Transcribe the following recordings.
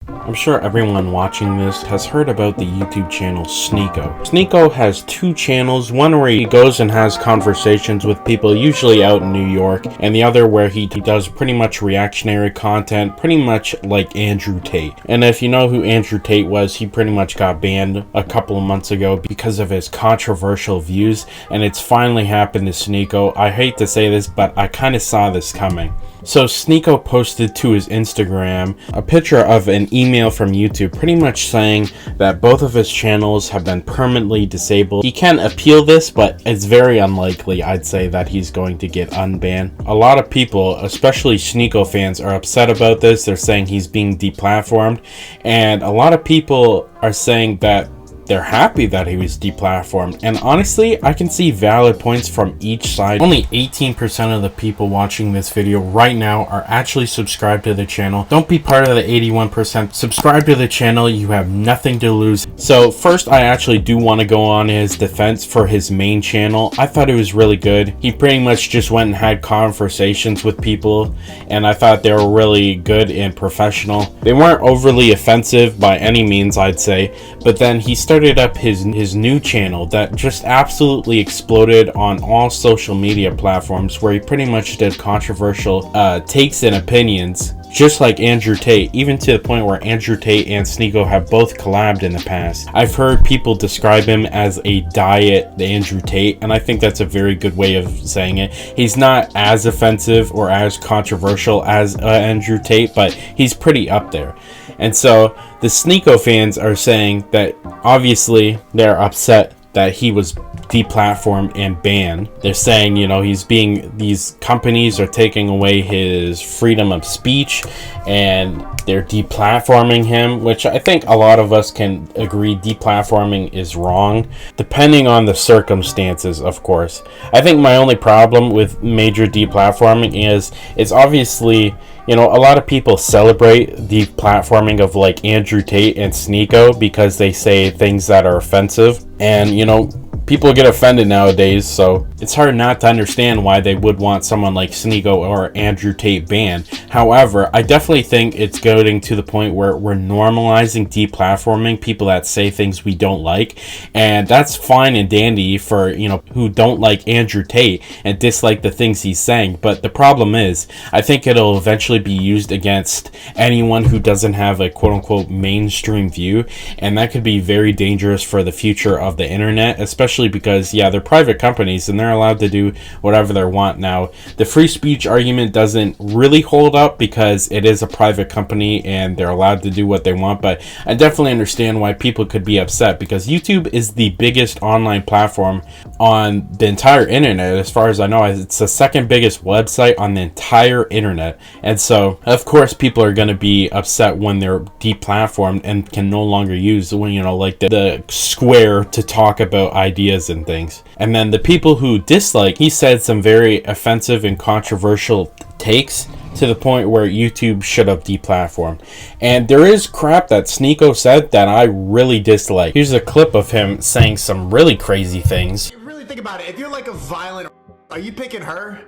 I'm sure everyone watching this has heard about the YouTube channel Sneako. Sneako has two channels, one where he goes and has conversations with people usually out in New York, and the other where he does pretty much reactionary content, pretty much like Andrew Tate. And if you know who Andrew Tate was, he pretty much got banned a couple of months ago because of his controversial views, and it's finally happened to Sneako. I hate to say this, but I kind of saw this coming. So Sneako posted to his Instagram a picture of an email from YouTube pretty much saying that both of his channels have been permanently disabled. He can appeal this, but it's very unlikely, I'd say, that he's going to get unbanned. A lot of people, especially Sneako fans, are upset about this. They're saying he's being deplatformed, and a lot of people are saying that they're happy that he was deplatformed, and honestly, I can see valid points from each side. Only 18% of the people watching this video right now are actually subscribed to the channel. Don't be part of the 81%. Subscribe to the channel, you have nothing to lose. So first, I actually do want to go on his defense for his main channel. I thought it was really good. He pretty much just went and had conversations with people, and I thought they were really good and professional. They weren't overly offensive by any means, I'd say, but then he started up his new channel that just absolutely exploded on all social media platforms, where he pretty much did controversial takes and opinions, just like Andrew Tate, even to the point where Andrew Tate and Sneako have both collabed in the past. I've heard people describe him as a diet Andrew Tate, and I think that's a very good way of saying it. He's not as offensive or as controversial as Andrew Tate, but he's pretty up there. And so the Sneako fans are saying that obviously they're upset that he was deplatformed and banned. They're saying, you know, these companies are taking away his freedom of speech and they're deplatforming him, which I think a lot of us can agree deplatforming is wrong, depending on the circumstances, of course. I think my only problem with major deplatforming is it's obviously, you know, a lot of people celebrate the platforming of like Andrew Tate and Sneako because they say things that are offensive, and you know, people get offended nowadays, so it's hard not to understand why they would want someone like Sneako or Andrew Tate banned. However, I definitely think it's getting to the point where we're normalizing deplatforming people that say things we don't like, and that's fine and dandy for, you know, who don't like Andrew Tate and dislike the things he's saying. But the problem is, I think it'll eventually be used against anyone who doesn't have a quote-unquote mainstream view, and that could be very dangerous for the future of the internet, especially because, yeah, they're private companies and they're allowed to do whatever they want. Now, the free speech argument doesn't really hold up because it is a private company and they're allowed to do what they want, but I definitely understand why people could be upset, because YouTube is the biggest online platform on the entire internet. As far as I know, it's the second biggest website on the entire internet, and so of course people are going to be upset when they're deplatformed and can no longer use, you know, like the square to talk about ideas and things. And then the people who dislike, he said some very offensive and controversial takes to the point where YouTube should have deplatformed. And there is crap that Sneako said that I really dislike. Here's a clip of him saying some really crazy things. Really think about it. If you're like a violent, are you picking her?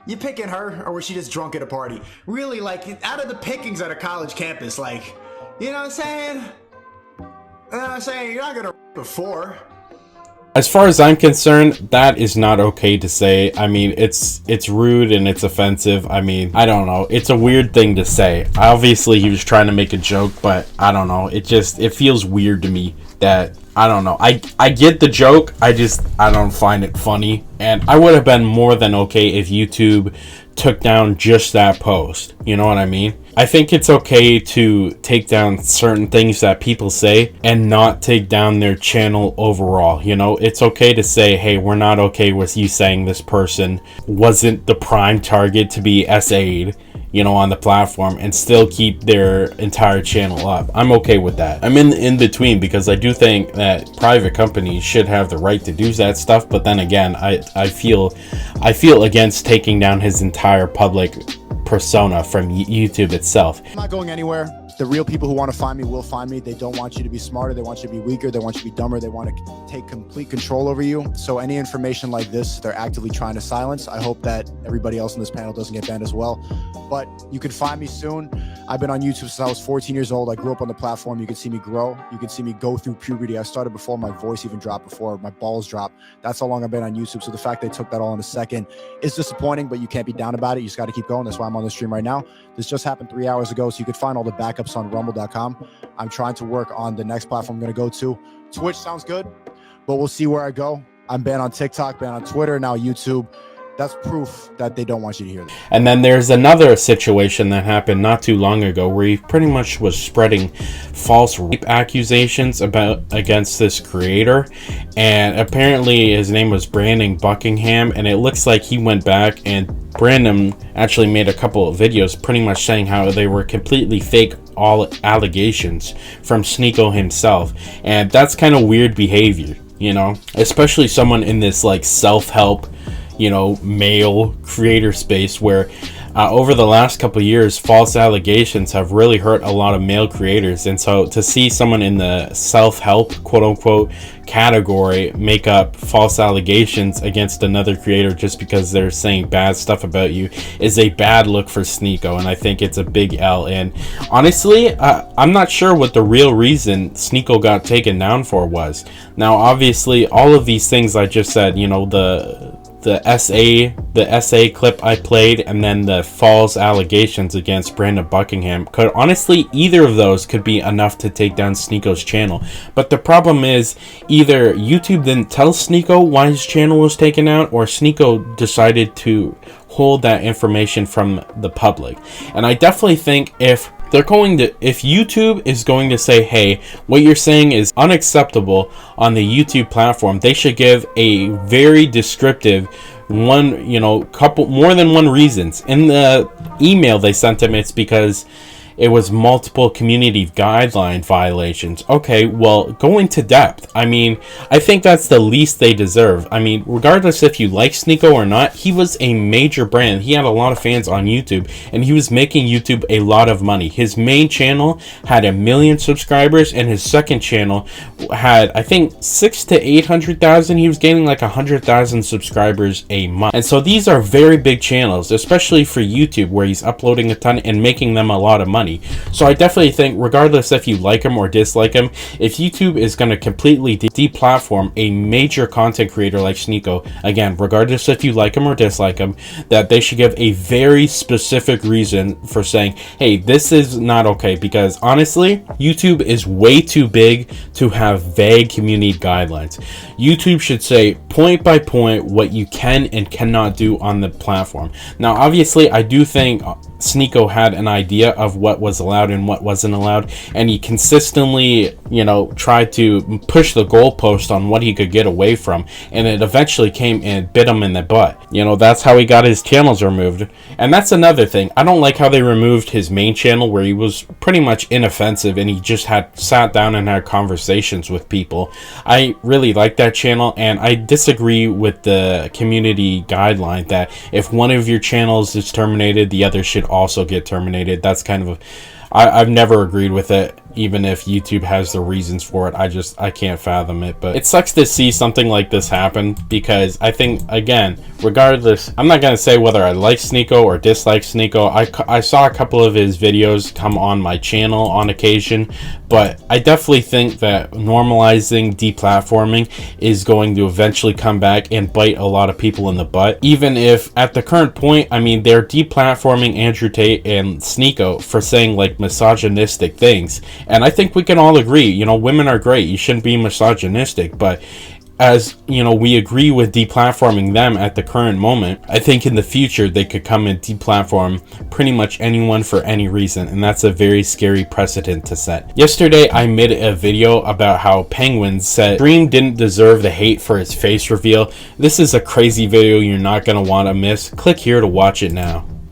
You picking her, or was she just drunk at a party? Really, like, out of the pickings at a college campus, like, you know what I'm saying? You know what I'm saying? You're not gonna before. As far as I'm concerned, that is not okay to say. I mean, it's rude and it's offensive. I mean, I don't know. It's a weird thing to say. Obviously, he was trying to make a joke, but I don't know. It feels weird to me that, I don't know. I get the joke. I don't find it funny. And I would have been more than okay if YouTube took down just that post. You know what I mean? I think it's okay to take down certain things that people say and not take down their channel overall. You know, it's okay to say, hey, we're not okay with you saying this person wasn't the prime target to be SA'd, you know, on the platform, and still keep their entire channel up. I'm okay with that. I'm in between, because I do think that private companies should have the right to do that stuff, but then again, I feel against taking down his entire public persona from YouTube itself. I'm not going anywhere. the real people who want to find me will find me. They don't want you to be smarter. They want you to be weaker. They want you to be dumber. They want to take complete control over you. So any information like this, they're actively trying to silence. I hope that everybody else in this panel doesn't get banned as well. But you can find me soon. I've been on YouTube since I was 14 years old. I grew up on the platform. You can see me grow. You can see me go through puberty. I started before my voice even dropped, before my balls dropped. That's how long I've been on YouTube. So the fact they took that all in a second is disappointing, but you can't be down about it. You just got to keep going. That's why I'm on the stream right now. This just happened 3 hours ago, so you could find all the backups on rumble.com. I'm trying to work on the next platform I'm going to go to. Twitch sounds good, but we'll see where I go. I'm banned on TikTok, banned on Twitter, now YouTube. That's proof that they don't want you to hear that. And then there's another situation that happened not too long ago where he pretty much was spreading false rape accusations against this creator, and apparently his name was Brandon Buckingham, and it looks like he went back and Brandon actually made a couple of videos pretty much saying how they were completely fake, all allegations from Sneako himself, and that's kind of weird behavior, you know, especially someone in this like self-help, you know, male creator space where over the last couple of years, false allegations have really hurt a lot of male creators. And so to see someone in the self-help, quote unquote, category make up false allegations against another creator just because they're saying bad stuff about you is a bad look for Sneako. And I think it's a big L. And honestly, I'm not sure what the real reason Sneako got taken down for was. Now, obviously, all of these things I just said, you know, the essay clip I played, and then the false allegations against Brandon Buckingham, could honestly, either of those could be enough to take down Sneako's channel. But the problem is, either YouTube didn't tell Sneako why his channel was taken out, or Sneako decided to hold that information from the public. And I definitely think if YouTube is going to say, hey, what you're saying is unacceptable on the YouTube platform, they should give a very descriptive more than one reasons. In the email they sent him, it's because it was multiple community guideline violations. Okay, well, go into depth. I mean, I think that's the least they deserve. I mean, regardless if you like Sneako or not, he was a major brand. He had a lot of fans on YouTube, and he was making YouTube a lot of money. His main channel had 1 million subscribers, and his second channel had, I think, 600,000 to 800,000. He was gaining like 100,000 subscribers a month. And so these are very big channels, especially for YouTube, where he's uploading a ton and making them a lot of money. So I definitely think, regardless if you like him or dislike him, if YouTube is going to completely deplatform a major content creator like Sneako, again, regardless if you like him or dislike him, that they should give a very specific reason for saying, hey, this is not okay. Because honestly, YouTube is way too big to have vague community guidelines. YouTube should say point by point what you can and cannot do on the platform. Now, obviously, I do think Sneako had an idea of what was allowed and what wasn't allowed, and he consistently, you know, tried to push the goalpost on what he could get away from, and it eventually came and bit him in the butt. You know, that's how he got his channels removed. And that's another thing. I don't like how they removed his main channel, where he was pretty much inoffensive and he just had sat down and had conversations with people. I really like that channel, and I disagree with the community guideline that if one of your channels is terminated, the other should also get terminated. That's kind of I've never agreed with it, even if YouTube has the reasons for it. I can't fathom it. But it sucks to see something like this happen, because I think, again, regardless, I'm not going to say whether I like Sneako or dislike Sneako. I saw a couple of his videos come on my channel on occasion, but I definitely think that normalizing deplatforming is going to eventually come back and bite a lot of people in the butt. Even if at the current point, I mean, they're deplatforming Andrew Tate and Sneako for saying like misogynistic things. And I think we can all agree, you know, women are great. You shouldn't be misogynistic. But as, you know, we agree with deplatforming them at the current moment, I think in the future they could come and deplatform pretty much anyone for any reason. And that's a very scary precedent to set. Yesterday, I made a video about how Penguin said Dream didn't deserve the hate for his face reveal. This is a crazy video you're not going to want to miss. Click here to watch it now.